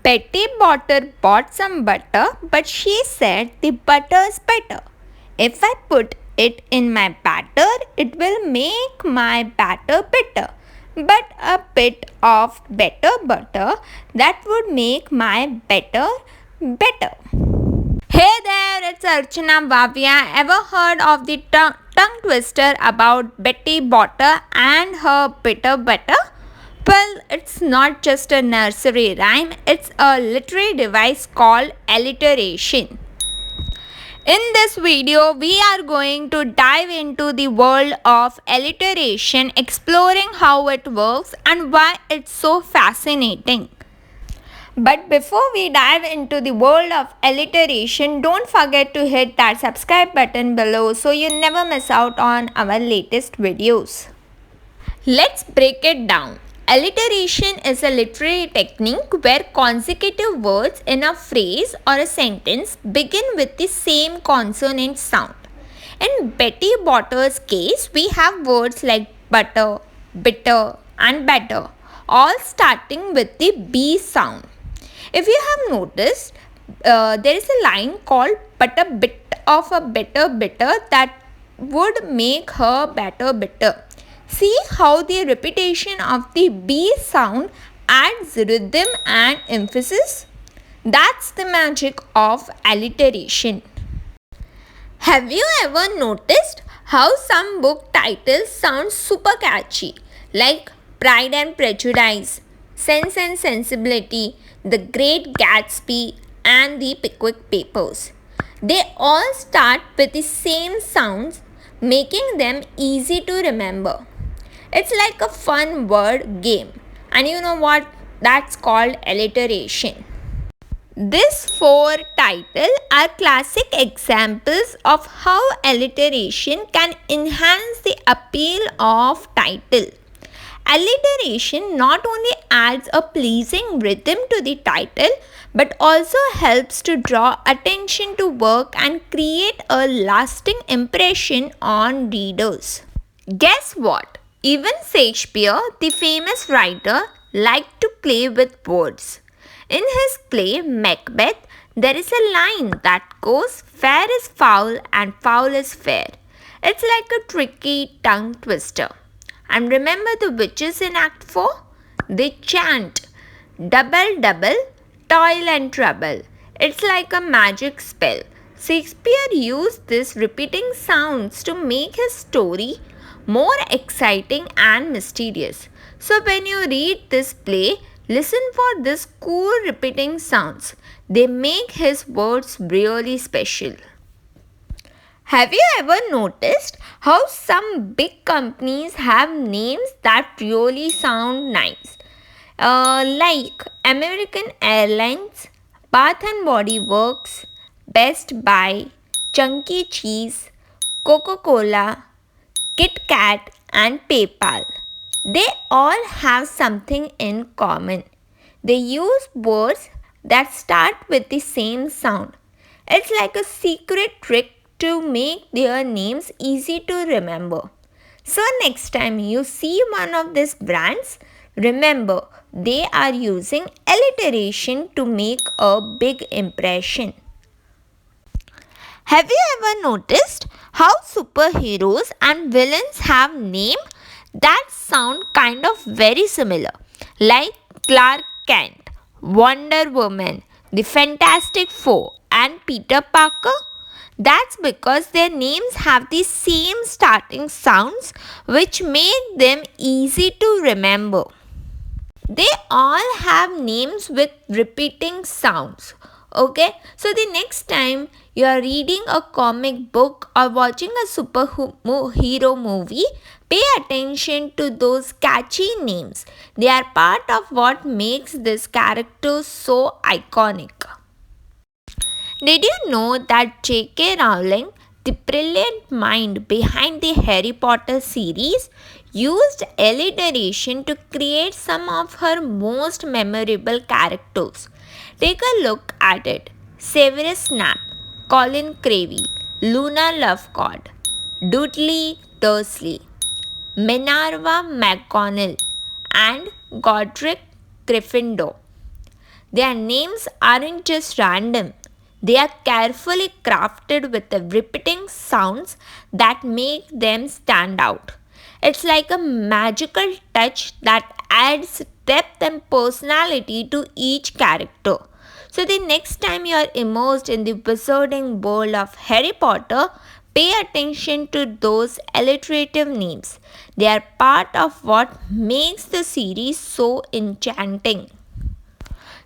Betty Botter bought some butter, but she said the butter's better. If I put it in my batter, it will make my batter bitter. But a bit of better butter that would make my batter better. Hey there, it's Archana Vaviya. Ever heard of the tongue twister about Betty Botter and her bitter butter? Well, it's not just a nursery rhyme, it's a literary device called alliteration. In this video, we are going to dive into the world of alliteration, exploring how it works and why it's so fascinating. But before we dive into the world of alliteration, don't forget to hit that subscribe button below so you never miss out on our latest videos. Let's break it down. Alliteration is a literary technique where consecutive words in a phrase or a sentence begin with the same consonant sound. In Betty Botter's case, we have words like butter, bitter, and better, all starting with the B sound. If you have noticed, there is a line called "but a bit of a better bitter" that would make her better bitter. See how the repetition of the B sound adds rhythm and emphasis? That's the magic of alliteration. Have you ever noticed how some book titles sound super catchy, like Pride and Prejudice, Sense and Sensibility, The Great Gatsby, and The Pickwick Papers? They all start with the same sounds, making them easy to remember. It's like a fun word game, and you know what? That's called alliteration. These four titles are classic examples of how alliteration can enhance the appeal of title. Alliteration not only adds a pleasing rhythm to the title but also helps to draw attention to work and create a lasting impression on readers. Guess what? Even Shakespeare, the famous writer, liked to play with words. In his play Macbeth, there is a line that goes, "Fair is foul and foul is fair." It's like a tricky tongue twister. And remember the witches in Act 4? They chant, "Double, double, toil and trouble." It's like a magic spell. Shakespeare used these repeating sounds to make his story more exciting and mysterious. So when you read this play, listen for these cool repeating sounds. They make his words really special. Have you ever noticed how some big companies have names that really sound nice? Like American Airlines, Bath and Body Works, Best Buy, Chunky Cheese, Coca-Cola, Kit Kat, and PayPal. They all have something in common. They use words that start with the same sound. It's like a secret trick to make their names easy to remember. So next time you see one of these brands, remember they are using alliteration to make a big impression. Have you ever noticed how superheroes and villains have names that sound kind of very similar? Like Clark Kent, Wonder Woman, the Fantastic Four, and Peter Parker? That's because their names have the same starting sounds which make them easy to remember. They all have names with repeating sounds. Okay, so the next time you are reading a comic book or watching a superhero movie, pay attention to those catchy names. They are part of what makes this character so iconic. Did you know that J.K. Rowling, the brilliant mind behind the Harry Potter series, used alliteration to create some of her most memorable characters? Take a look at it. Severus Snape, Colin Creevey, Luna Lovegood, Dudley Dursley, Minerva McGonagall, and Godric Gryffindor. Their names aren't just random. They are carefully crafted with the repeating sounds that make them stand out. It's like a magical touch that adds depth and personality to each character. So, the next time you are immersed in the wizarding world of Harry Potter, pay attention to those alliterative names. They are part of what makes the series so enchanting.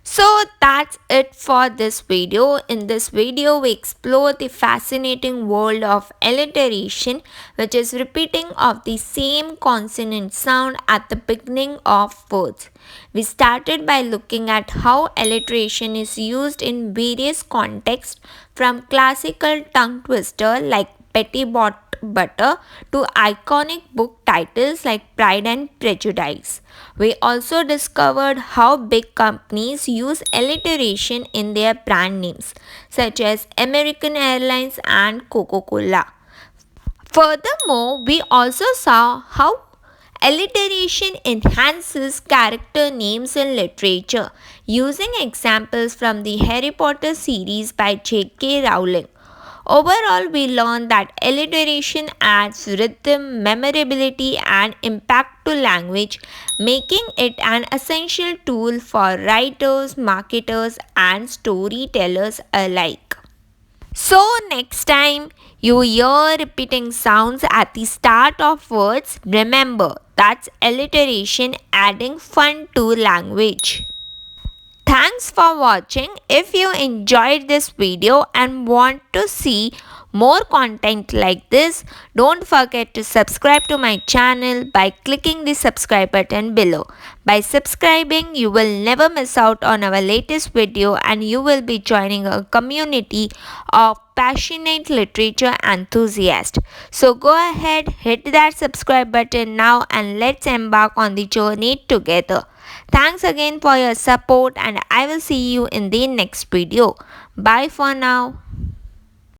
So that's it for this video. In this video, we explore the fascinating world of alliteration, which is repeating of the same consonant sound at the beginning of words. We started by looking at how alliteration is used in various contexts, from classical tongue twister like Betty Bot Butter to iconic book titles like Pride and Prejudice. We also discovered how big companies use alliteration in their brand names, such as American Airlines and Coca Cola. Furthermore, we also saw how alliteration enhances character names in literature, using examples from the Harry Potter series by J.K. Rowling. Overall, we learned that alliteration adds rhythm, memorability, and impact to language, making it an essential tool for writers, marketers, and storytellers alike. So, next time you hear repeating sounds at the start of words, remember that's alliteration adding fun to language. Thanks for watching. If you enjoyed this video and want to see more content like this, don't forget to subscribe to my channel by clicking the subscribe button below. By subscribing, you will never miss out on our latest video and you will be joining a community of passionate literature enthusiasts. So go ahead, hit that subscribe button now and let's embark on the journey together. Thanks again for your support and I will see you in the next video. Bye for now.